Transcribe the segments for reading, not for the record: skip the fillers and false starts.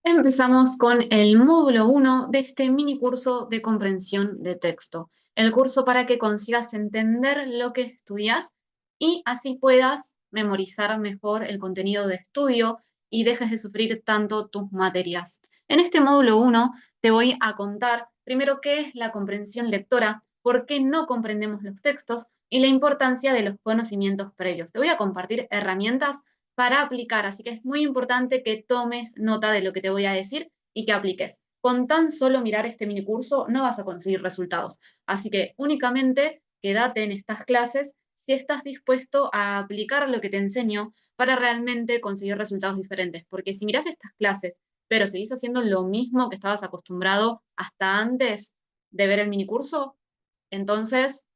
Empezamos con el módulo 1 de este mini curso de comprensión de texto. El curso para que consigas entender lo que estudias y así puedas memorizar mejor el contenido de estudio y dejes de sufrir tanto tus materias. En este módulo 1 te voy a contar primero qué es la comprensión lectora, por qué no comprendemos los textos y la importancia de los conocimientos previos. Te voy a compartir herramientas para aplicar. Así que es muy importante que tomes nota de lo que te voy a decir y que apliques. Con tan solo mirar este mini curso no vas a conseguir resultados. Así que únicamente quédate en estas clases si estás dispuesto a aplicar lo que te enseño para realmente conseguir resultados diferentes. Porque si miras estas clases, pero seguís haciendo lo mismo que estabas acostumbrado hasta antes de ver el mini curso, entonces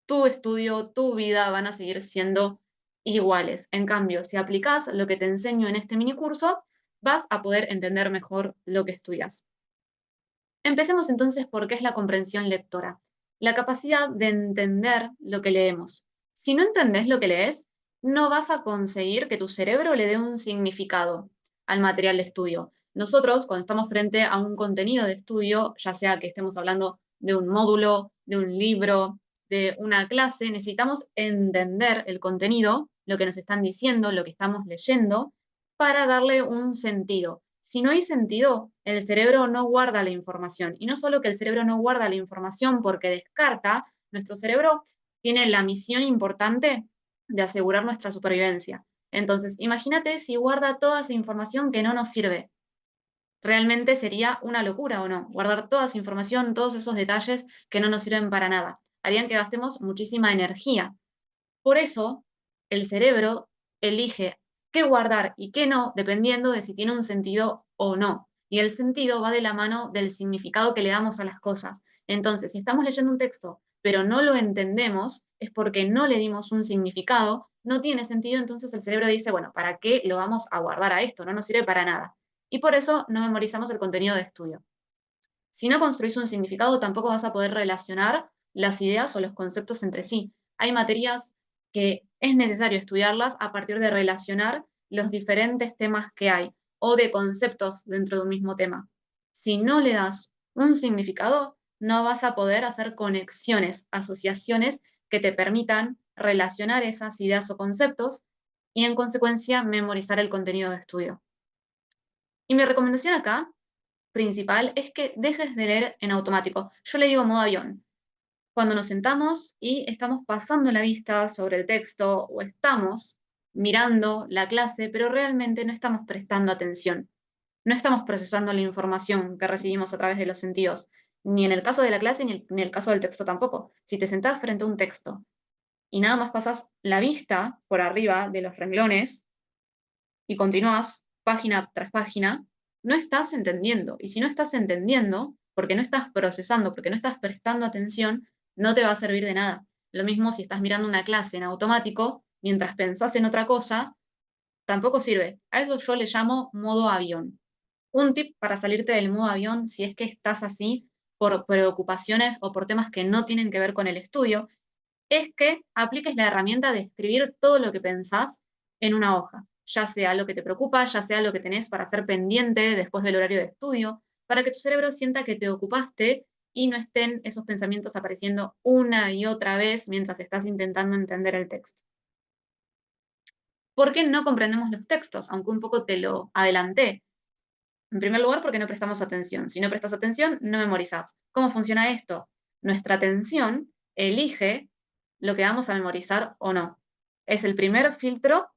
tu estudio, tu vida van a seguir siendo iguales. En cambio, si aplicas lo que te enseño en este mini curso, vas a poder entender mejor lo que estudias. Empecemos entonces por qué es la comprensión lectora. La capacidad de entender lo que leemos. Si no entendés lo que lees, no vas a conseguir que tu cerebro le dé un significado al material de estudio. Nosotros, cuando estamos frente a un contenido de estudio, ya sea que estemos hablando de un módulo, de un libro, de una clase, necesitamos entender el contenido, lo que nos están diciendo, lo que estamos leyendo, para darle un sentido. Si no hay sentido, el cerebro no guarda la información. Y no solo que el cerebro no guarda la información porque descarta, nuestro cerebro tiene la misión importante de asegurar nuestra supervivencia. Entonces, imagínate si guarda toda esa información que no nos sirve. Realmente sería una locura, ¿o no? Guardar toda esa información, todos esos detalles que no nos sirven para nada. Harían que gastemos muchísima energía. Por eso, el cerebro elige qué guardar y qué no, dependiendo de si tiene un sentido o no. Y el sentido va de la mano del significado que le damos a las cosas. Entonces, si estamos leyendo un texto, pero no lo entendemos, es porque no le dimos un significado, no tiene sentido, entonces el cerebro dice, bueno, ¿para qué lo vamos a guardar a esto? No nos sirve para nada. Y por eso no memorizamos el contenido de estudio. Si no construís un significado, tampoco vas a poder relacionar las ideas o los conceptos entre sí. Hay materias que es necesario estudiarlas a partir de relacionar los diferentes temas que hay o de conceptos dentro de un mismo tema. Si no le das un significado, no vas a poder hacer conexiones, asociaciones que te permitan relacionar esas ideas o conceptos y en consecuencia memorizar el contenido de estudio. Y mi recomendación acá principal es que dejes de leer en automático. Yo le digo modo avión. Cuando nos sentamos y estamos pasando la vista sobre el texto o estamos mirando la clase, pero realmente no estamos prestando atención. No estamos procesando la información que recibimos a través de los sentidos, ni en el caso de la clase ni en el caso del texto tampoco. Si te sentás frente a un texto y nada más pasas la vista por arriba de los renglones, y continúas página tras página, no estás entendiendo. Y si no estás entendiendo, porque no estás procesando, porque no estás prestando atención, no te va a servir de nada. Lo mismo si estás mirando una clase en automático, mientras pensás en otra cosa, tampoco sirve. A eso yo le llamo modo avión. Un tip para salirte del modo avión, si es que estás así por preocupaciones o por temas que no tienen que ver con el estudio, es que apliques la herramienta de escribir todo lo que pensás en una hoja, ya sea lo que te preocupa, ya sea lo que tenés para hacer pendiente después del horario de estudio, para que tu cerebro sienta que te ocupaste y no estén esos pensamientos apareciendo una y otra vez mientras estás intentando entender el texto. ¿Por qué no comprendemos los textos? Aunque un poco te lo adelanté. En primer lugar, porque no prestamos atención. Si no prestas atención, no memorizás. ¿Cómo funciona esto? Nuestra atención elige lo que vamos a memorizar o no. Es el primer filtro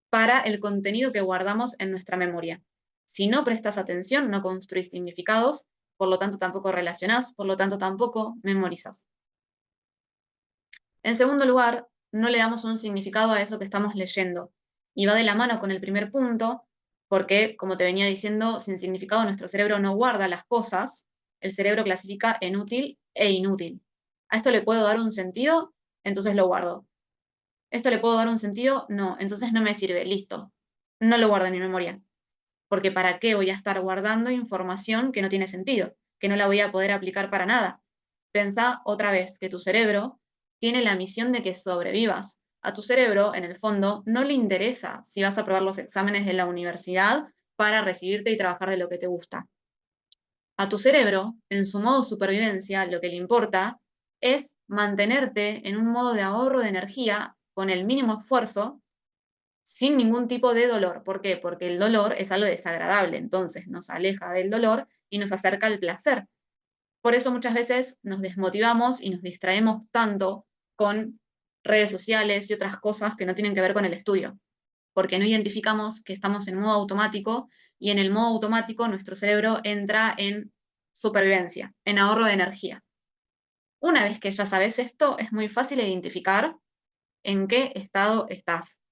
para el contenido que guardamos en nuestra memoria. Si no prestas atención, no construís significados, por lo tanto tampoco relacionás, por lo tanto tampoco memorizás. En segundo lugar, no le damos un significado a eso que estamos leyendo. Y va de la mano con el primer punto, porque, como te venía diciendo, sin significado nuestro cerebro no guarda las cosas, el cerebro clasifica en útil e inútil. ¿A esto le puedo dar un sentido? Entonces lo guardo. ¿Esto le puedo dar un sentido? No, entonces no me sirve, listo. No lo guardo en mi memoria. Porque ¿para qué voy a estar guardando información que no tiene sentido? Que no la voy a poder aplicar para nada. Pensá otra vez que tu cerebro tiene la misión de que sobrevivas. A tu cerebro, en el fondo, no le interesa si vas a aprobar los exámenes de la universidad para recibirte y trabajar de lo que te gusta. A tu cerebro, en su modo supervivencia, lo que le importa es mantenerte en un modo de ahorro de energía con el mínimo esfuerzo, sin ningún tipo de dolor. ¿Por qué? Porque el dolor es algo desagradable, entonces nos aleja del dolor y nos acerca al placer. Por eso muchas veces nos desmotivamos y nos distraemos tanto con redes sociales y otras cosas que no tienen que ver con el estudio, porque no identificamos que estamos en modo automático y en el modo automático nuestro cerebro entra en supervivencia, en ahorro de energía. Una vez que ya sabes esto, es muy fácil identificar en qué estado estás.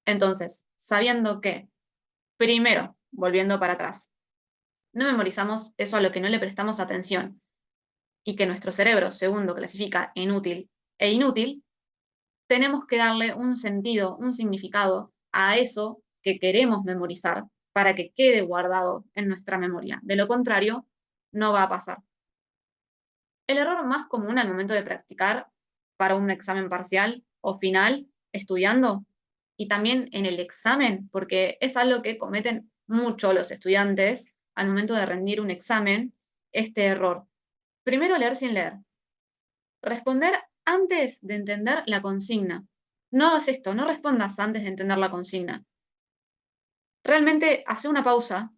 Entonces, sabiendo que, primero, volviendo para atrás, no memorizamos eso a lo que no le prestamos atención y que nuestro cerebro, segundo, clasifica en útil e inútil, tenemos que darle un sentido, un significado a eso que queremos memorizar para que quede guardado en nuestra memoria. De lo contrario, no va a pasar. El error más común al momento de practicar para un examen parcial o final, estudiando, y también en el examen, porque es algo que cometen mucho los estudiantes al momento de rendir un examen, este error. Primero, leer sin leer. Responder antes de entender la consigna. No hagas esto, no respondas antes de entender la consigna. Realmente hace una pausa,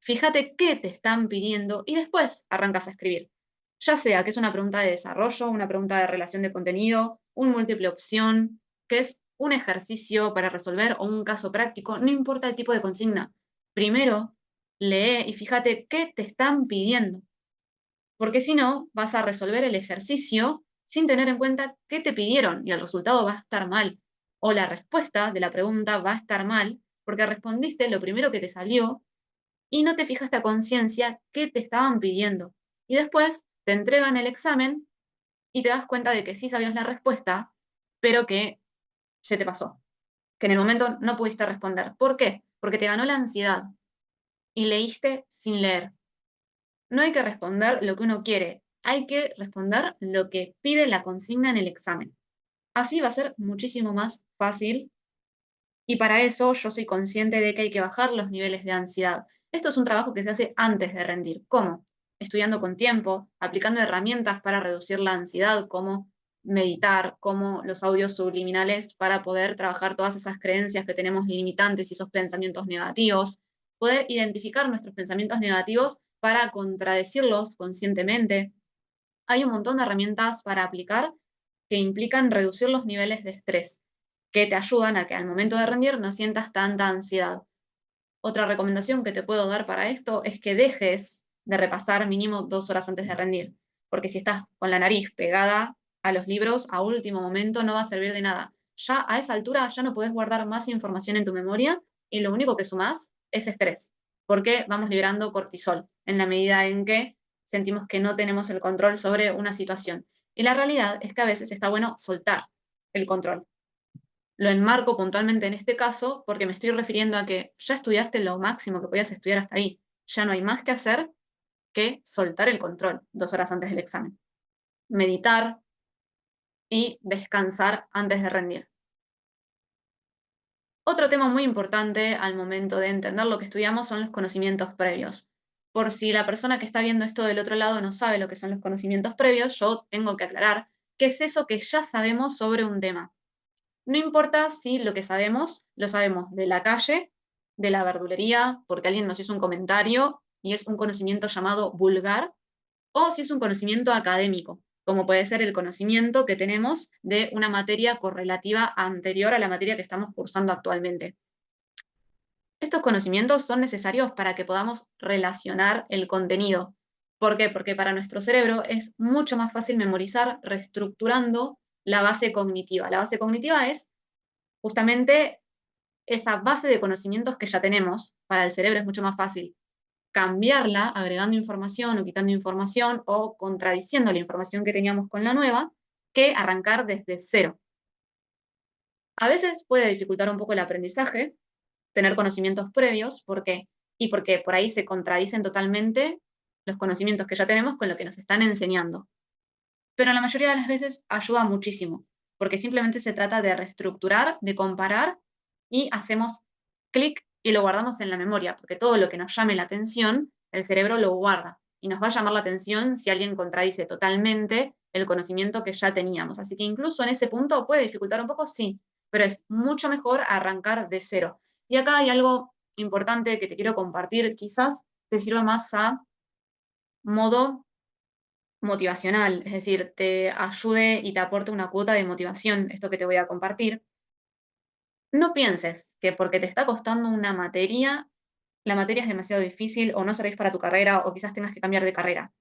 fíjate qué te están pidiendo y después arrancas a escribir. Ya sea que es una pregunta de desarrollo, una pregunta de relación de contenido, un múltiple opción, que es un ejercicio para resolver o un caso práctico, no importa el tipo de consigna. Primero, lee y fíjate qué te están pidiendo, porque si no, vas a resolver el ejercicio sin tener en cuenta qué te pidieron y el resultado va a estar mal. O la respuesta de la pregunta va a estar mal porque respondiste lo primero que te salió y no te fijaste a conciencia qué te estaban pidiendo. Y después te entregan el examen y te das cuenta de que sí sabías la respuesta, pero que se te pasó, que en el momento no pudiste responder. ¿Por qué? Porque te ganó la ansiedad y leíste sin leer. No hay que responder lo que uno quiere, hay que responder lo que pide la consigna en el examen. Así va a ser muchísimo más fácil y para eso yo soy consciente de que hay que bajar los niveles de ansiedad. Esto es un trabajo que se hace antes de rendir. ¿Cómo? Estudiando con tiempo, aplicando herramientas para reducir la ansiedad, como meditar, como los audios subliminales para poder trabajar todas esas creencias que tenemos limitantes y esos pensamientos negativos, poder identificar nuestros pensamientos negativos para contradecirlos conscientemente. Hay un montón de herramientas para aplicar que implican reducir los niveles de estrés, que te ayudan a que al momento de rendir no sientas tanta ansiedad. Otra recomendación que te puedo dar para esto es que dejes de repasar mínimo 2 horas antes de rendir, porque si estás con la nariz pegada a los libros, a último momento no va a servir de nada. Ya a esa altura ya no podés guardar más información en tu memoria y lo único que sumás es estrés, porque vamos liberando cortisol en la medida en que sentimos que no tenemos el control sobre una situación. Y la realidad es que a veces está bueno soltar el control. Lo enmarco puntualmente en este caso porque me estoy refiriendo a que ya estudiaste lo máximo que podías estudiar hasta ahí. Ya no hay más que hacer que soltar el control 2 horas antes del examen. Meditar y descansar antes de rendir. Otro tema muy importante al momento de entender lo que estudiamos son los conocimientos previos. Por si la persona que está viendo esto del otro lado no sabe lo que son los conocimientos previos, yo tengo que aclarar qué es eso que ya sabemos sobre un tema. No importa si lo que sabemos lo sabemos de la calle, de la verdulería, porque alguien nos hizo un comentario y es un conocimiento llamado vulgar, o si es un conocimiento académico, como puede ser el conocimiento que tenemos de una materia correlativa anterior a la materia que estamos cursando actualmente. Estos conocimientos son necesarios para que podamos relacionar el contenido. ¿Por qué? Porque para nuestro cerebro es mucho más fácil memorizar reestructurando la base cognitiva. La base cognitiva es justamente esa base de conocimientos que ya tenemos. Para el cerebro es mucho más fácil cambiarla agregando información o quitando información o contradiciendo la información que teníamos con la nueva, que arrancar desde cero. A veces puede dificultar un poco el aprendizaje, tener conocimientos previos, ¿por qué? Y porque por ahí se contradicen totalmente los conocimientos que ya tenemos con lo que nos están enseñando. Pero la mayoría de las veces ayuda muchísimo, porque simplemente se trata de reestructurar, de comparar y hacemos clic y lo guardamos en la memoria, porque todo lo que nos llame la atención, el cerebro lo guarda y nos va a llamar la atención si alguien contradice totalmente el conocimiento que ya teníamos. Así que incluso en ese punto puede dificultar un poco, sí, pero es mucho mejor arrancar de cero. Y acá hay algo importante que te quiero compartir, quizás te sirva más a modo motivacional, es decir, te ayude y te aporte una cuota de motivación, esto que te voy a compartir. No pienses que porque te está costando una materia, la materia es demasiado difícil o no servís para tu carrera o quizás tengas que cambiar de carrera.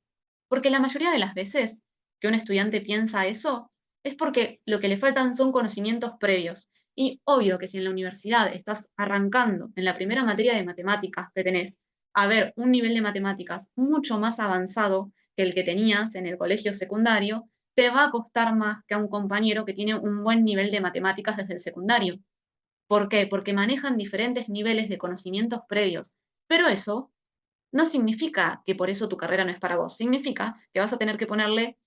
Porque la mayoría de las veces que un estudiante piensa eso es porque lo que le faltan son conocimientos previos. Y obvio que si en la universidad estás arrancando en la primera materia de matemáticas que tenés a ver un nivel de matemáticas mucho más avanzado que el que tenías en el colegio secundario, te va a costar más que a un compañero que tiene un buen nivel de matemáticas desde el secundario. ¿Por qué? Porque manejan diferentes niveles de conocimientos previos. Pero eso no significa que por eso tu carrera no es para vos. Significa que vas a tener que ponerle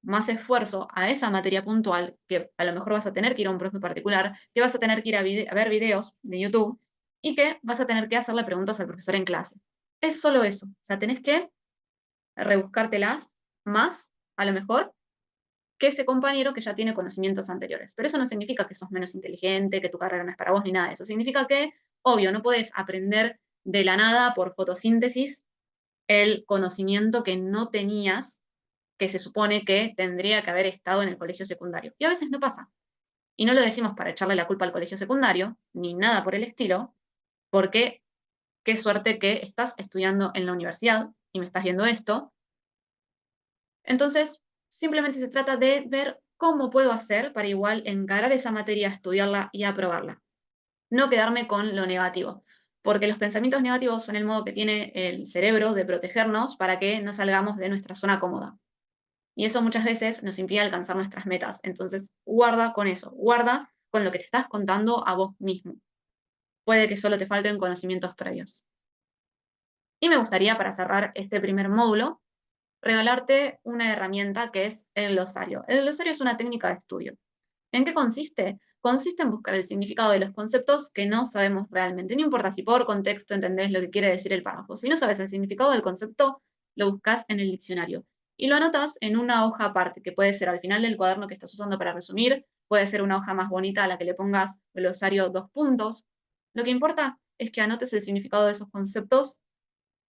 más esfuerzo a esa materia puntual, que a lo mejor vas a tener que ir a un profe particular, que vas a tener que ir a ver videos de YouTube y que vas a tener que hacerle preguntas al profesor en clase. Es solo eso. O sea, tenés que rebuscártelas más, a lo mejor, que ese compañero que ya tiene conocimientos anteriores. Pero eso no significa que sos menos inteligente, que tu carrera no es para vos, ni nada de eso. Significa que, obvio, no podés aprender de la nada por fotosíntesis el conocimiento que no tenías, que se supone que tendría que haber estado en el colegio secundario. Y a veces no pasa. Y no lo decimos para echarle la culpa al colegio secundario, ni nada por el estilo, porque qué suerte que estás estudiando en la universidad y me estás viendo esto. Entonces, simplemente se trata de ver cómo puedo hacer para igual encarar esa materia, estudiarla y aprobarla. No quedarme con lo negativo, porque los pensamientos negativos son el modo que tiene el cerebro de protegernos para que no salgamos de nuestra zona cómoda. Y eso muchas veces nos impide alcanzar nuestras metas. Entonces, guarda con eso, guarda con lo que te estás contando a vos mismo. Puede que solo te falten conocimientos previos. Y me gustaría, para cerrar este primer módulo, regalarte una herramienta que es el glosario. El glosario es una técnica de estudio. ¿En qué consiste? Consiste en buscar el significado de los conceptos que no sabemos realmente. No importa si por contexto entendés lo que quiere decir el párrafo. Si no sabes el significado del concepto, lo buscas en el diccionario. Y lo anotas en una hoja aparte, que puede ser al final del cuaderno que estás usando para resumir, puede ser una hoja más bonita a la que le pongas glosario 2 puntos. Lo que importa es que anotes el significado de esos conceptos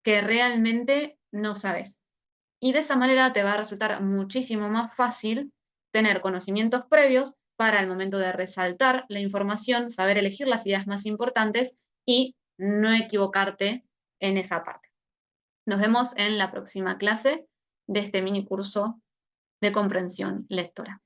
que realmente no sabes. Y de esa manera te va a resultar muchísimo más fácil tener conocimientos previos para el momento de resaltar la información, saber elegir las ideas más importantes y no equivocarte en esa parte. Nos vemos en la próxima clase de este mini curso de comprensión lectora.